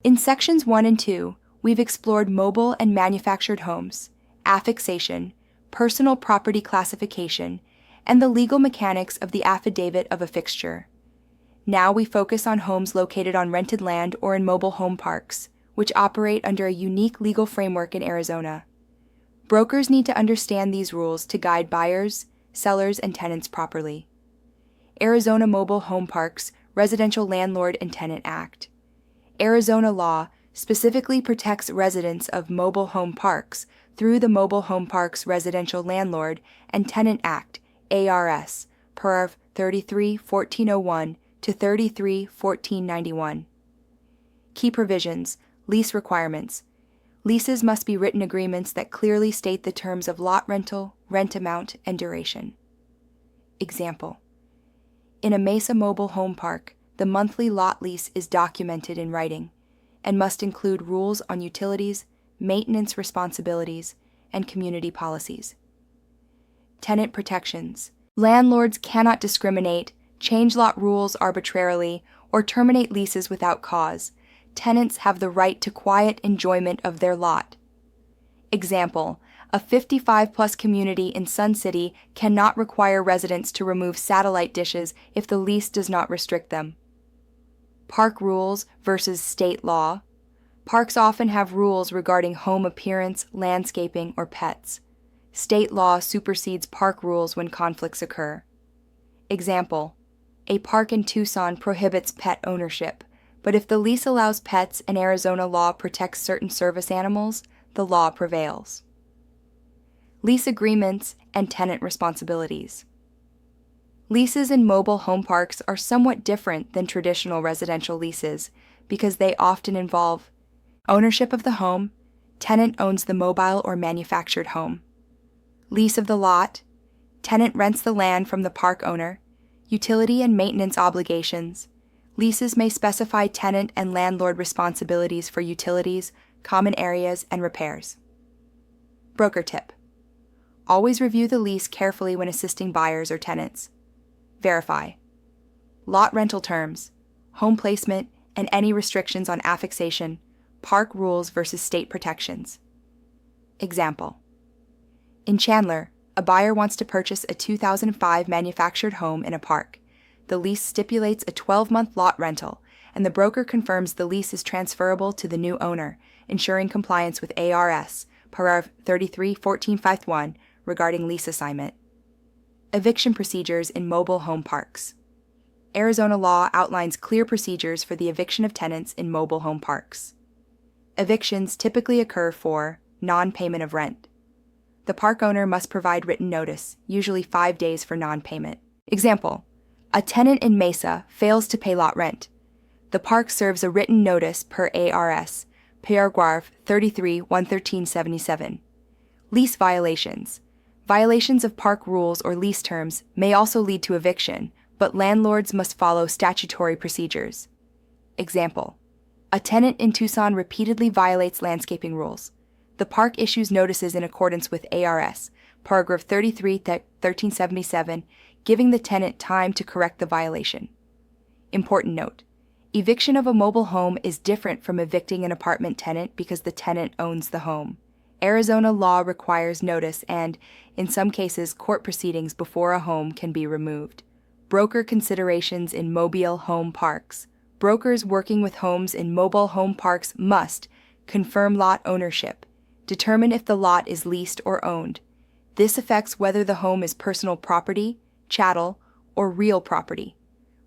In sections 1 and 2, we've explored mobile and manufactured homes, affixation, personal property classification, and the legal mechanics of the affidavit of a fixture. Now we focus on homes located on rented land or in mobile home parks, which operate under a unique legal framework in Arizona. Brokers need to understand these rules to guide buyers, sellers, and tenants properly. Arizona Mobile Home Parks Residential Landlord and Tenant Act. Arizona law specifically protects residents of mobile home parks through the Mobile Home Parks Residential Landlord and Tenant Act, ARS, Paragraph 33-1401 to 33-1491. Key provisions: lease requirements. Leases must be written agreements that clearly state the terms of lot rental, rent amount, and duration. Example: in a Mesa mobile home park, the monthly lot lease is documented in writing and must include rules on utilities, maintenance responsibilities, and community policies. Tenant protections. Landlords cannot discriminate, change lot rules arbitrarily, or terminate leases without cause. Tenants have the right to quiet enjoyment of their lot. Example: a 55-plus community in Sun City cannot require residents to remove satellite dishes if the lease does not restrict them. Park rules versus state law. Parks often have rules regarding home appearance, landscaping, or pets. State law supersedes park rules when conflicts occur. Example: a park in Tucson prohibits pet ownership, but if the lease allows pets and Arizona law protects certain service animals, the law prevails. Lease agreements and tenant responsibilities. Leases in mobile home parks are somewhat different than traditional residential leases because they often involve ownership of the home, tenant owns the mobile or manufactured home. Lease of the lot, tenant rents the land from the park owner, utility and maintenance obligations. Leases may specify tenant and landlord responsibilities for utilities, common areas, and repairs. Broker tip: always review the lease carefully when assisting buyers or tenants. Verify lot rental terms, home placement, and any restrictions on affixation, park rules versus state protections. Example: in Chandler, a buyer wants to purchase a 2005 manufactured home in a park. The lease stipulates a 12-month lot rental, and the broker confirms the lease is transferable to the new owner, ensuring compliance with ARS, Paragraph 33-1451, regarding lease assignment. Eviction procedures in mobile home parks. Arizona law outlines clear procedures for the eviction of tenants in mobile home parks. Evictions typically occur for non-payment of rent. The park owner must provide written notice, usually 5 days for non-payment. Example: a tenant in Mesa fails to pay lot rent. The park serves a written notice per ARS, Paragraph 33-11377. Lease violations. Violations of park rules or lease terms may also lead to eviction, but landlords must follow statutory procedures. Example: a tenant in Tucson repeatedly violates landscaping rules. The park issues notices in accordance with ARS, Paragraph 33-1377, giving the tenant time to correct the violation. Important note: eviction of a mobile home is different from evicting an apartment tenant because the tenant owns the home. Arizona law requires notice and, in some cases, court proceedings before a home can be removed. Broker considerations in mobile home parks. Brokers working with homes in mobile home parks must confirm lot ownership, determine if the lot is leased or owned. This affects whether the home is personal property, chattel, or real property.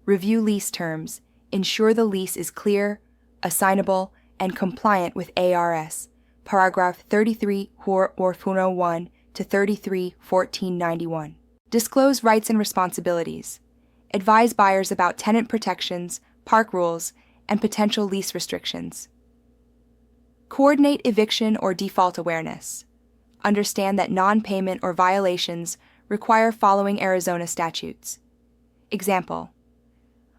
Review lease terms, ensure the lease is clear, assignable, and compliant with ARS, Paragraph 33-1401 to 33-1491. Disclose rights and responsibilities. Advise buyers about tenant protections, park rules, and potential lease restrictions. Coordinate eviction or default awareness. Understand that non-payment or violations require following Arizona statutes. Example: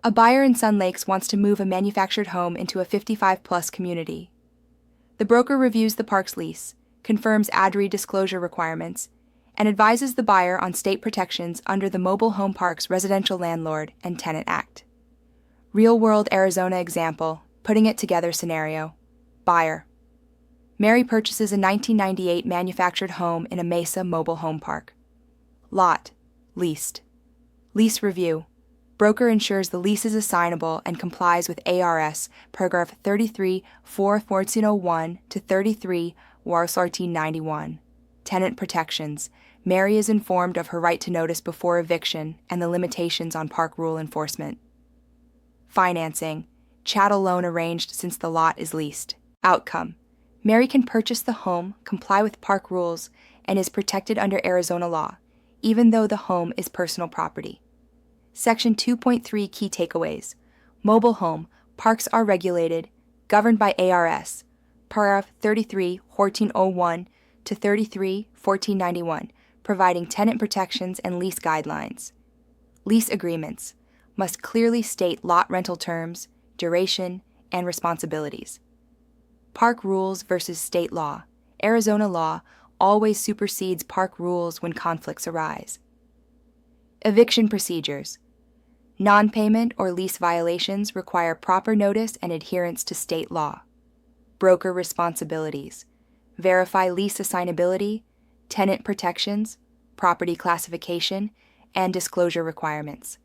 a buyer in Sun Lakes wants to move a manufactured home into a 55-plus community. The broker reviews the park's lease, confirms ADRI disclosure requirements, and advises the buyer on state protections under the Mobile Home Parks Residential Landlord and Tenant Act. Real-world Arizona example: Putting it together scenario. Buyer. Mary purchases a 1998 manufactured home in a Mesa mobile home park. Lot. Leased. Lease review. Broker ensures the lease is assignable and complies with ARS paragraph 33 4 1401 to 33 WARS 91. Tenant protections. Mary is informed of her right to notice before eviction and the limitations on park rule enforcement. Financing. Chattel loan arranged since the lot is leased. Outcome. Mary can purchase the home, comply with park rules, and is protected under Arizona law, even though the home is personal property. Section 2.3 Key Takeaways. Mobile home. Parks are regulated, governed by ARS. Paragraph 33 1401 to 33 1491, providing tenant protections and lease guidelines. Lease agreements must clearly state lot rental terms, duration, and responsibilities. Park rules versus state law. Arizona law always supersedes park rules when conflicts arise. Eviction procedures. Non-payment or lease violations require proper notice and adherence to state law. Broker responsibilities. Verify lease assignability, tenant protections, property classification, and disclosure requirements.